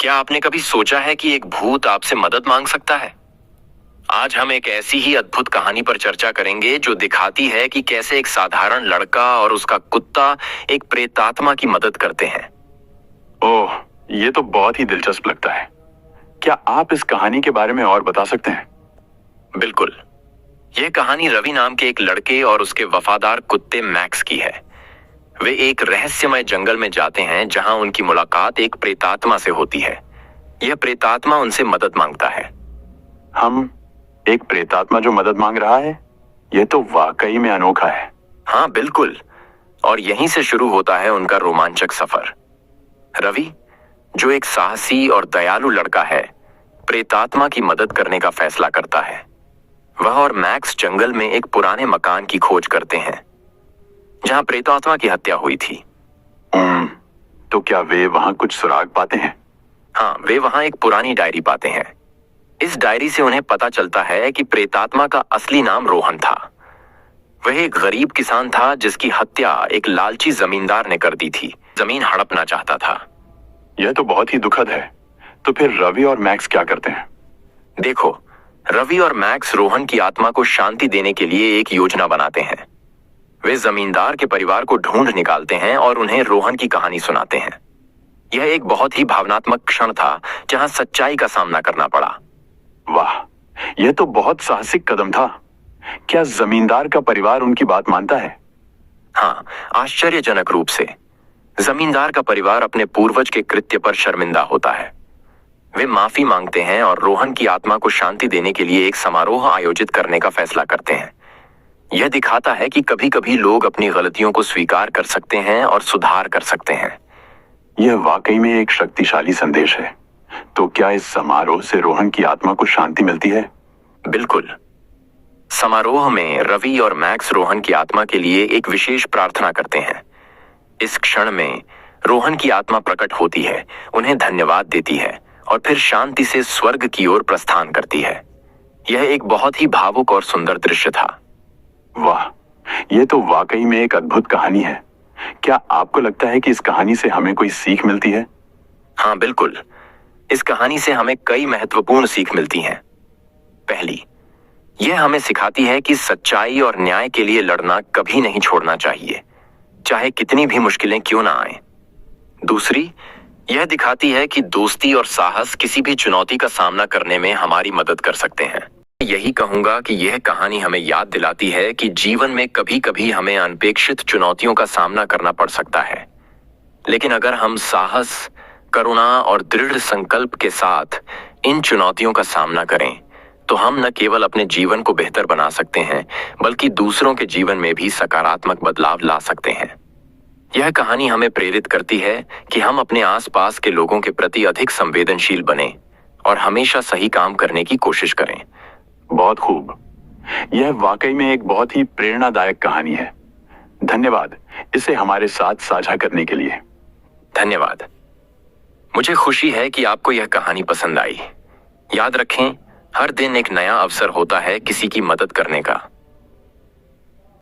क्या आपने कभी सोचा है कि एक भूत आपसे मदद मांग सकता है? आज हम एक ऐसी ही अद्भुत कहानी पर चर्चा करेंगे जो दिखाती है कि कैसे एक साधारण लड़का और उसका कुत्ता एक प्रेतात्मा की मदद करते हैं। ओह, ये तो बहुत ही दिलचस्प लगता है। क्या आप इस कहानी के बारे में और बता सकते हैं? बिल्कुल। यह कहानी रवि नाम के एक लड़के और उसके वफादार कुत्ते मैक्स की है। वे एक रहस्यमय जंगल में जाते हैं जहां उनकी मुलाकात एक प्रेतात्मा से होती है। यह प्रेतात्मा उनसे मदद मांगता है। हम एक प्रेतात्मा जो मदद मांग रहा है, यह तो वाकई में अनोखा है। हाँ बिल्कुल, और यहीं से शुरू होता है उनका रोमांचक सफर। रवि, जो एक साहसी और दयालु लड़का है, प्रेतात्मा की मदद करने का फैसला करता है। वह और मैक्स जंगल में एक पुराने मकान की खोज करते हैं जहां प्रेतात्मा की हत्या हुई थी। तो क्या वे वहां कुछ सुराग पाते हैं? हाँ, वे वहां एक पुरानी डायरी पाते हैं। इस डायरी से उन्हें पता चलता है कि प्रेतात्मा का असली नाम रोहन था। वह एक गरीब किसान था जिसकी हत्या एक लालची जमींदार ने कर दी थी। जमीन हड़पना चाहता था। यह तो बहुत ही दुखद है। तो फिर रवि और मैक्स क्या करते हैं? देखो, रवि और मैक्स रोहन की आत्मा को शांति देने के लिए एक योजना बनाते हैं। वे जमींदार के परिवार को ढूंढ निकालते हैं और उन्हें रोहन की कहानी सुनाते हैं। यह एक बहुत ही भावनात्मक क्षण था जहां सच्चाई का सामना करना पड़ा। वाह, यह तो बहुत साहसिक कदम था। क्या जमींदार का परिवार उनकी बात मानता है? हाँ, आश्चर्यजनक रूप से जमींदार का परिवार अपने पूर्वज के कृत्य पर शर्मिंदा होता है। वे माफी मांगते हैं और रोहन की आत्मा को शांति देने के लिए एक समारोह आयोजित करने का फैसला करते हैं। यह दिखाता है कि कभी कभी लोग अपनी गलतियों को स्वीकार कर सकते हैं और सुधार कर सकते हैं। यह वाकई में एक शक्तिशाली संदेश है। तो क्या इस समारोह से रोहन की आत्मा को शांति मिलती है? बिल्कुल। समारोह में रवि और मैक्स रोहन की आत्मा के लिए एक विशेष प्रार्थना करते हैं। इस क्षण में रोहन की आत्मा प्रकट होती है, उन्हें धन्यवाद देती है और फिर शांति से स्वर्ग की ओर प्रस्थान करती है। यह एक बहुत ही भावुक और सुंदर दृश्य था। वाह, यह तो वाकई में एक अद्भुत कहानी है। क्या आपको लगता है कि इस कहानी से हमें कोई सीख मिलती है? हाँ बिल्कुल, इस कहानी से हमें कई महत्वपूर्ण सीख मिलती हैं। पहली, यह हमें सिखाती है कि सच्चाई और न्याय के लिए लड़ना कभी नहीं छोड़ना चाहिए, चाहे कितनी भी मुश्किलें क्यों ना आए। दूसरी, यह दिखाती है कि दोस्ती और साहस किसी भी चुनौती का सामना करने में हमारी मदद कर सकते हैं। यही कहूंगा कि यह कहानी हमें याद दिलाती है कि जीवन में कभी कभी हमें अनपेक्षित चुनौतियों का सामना करना पड़ सकता है, लेकिन अगर हम साहस, करुणा और दृढ़ संकल्प के साथ इन चुनौतियों का सामना करें तो हम न केवल अपने जीवन को बेहतर बना सकते हैं, बल्कि दूसरों के जीवन में भी सकारात्मक बदलाव ला सकते हैं। यह कहानी हमें प्रेरित करती है कि हम अपने आसपास के लोगों के प्रति अधिक संवेदनशील बनें और हमेशा सही काम करने की कोशिश करें। बहुत खूब। यह वाकई में एक बहुत ही प्रेरणादायक कहानी है। धन्यवाद इसे हमारे साथ साझा करने के लिए। धन्यवाद। मुझे खुशी है कि आपको यह कहानी पसंद आई। याद रखें, हर दिन एक नया अवसर होता है किसी की मदद करने का।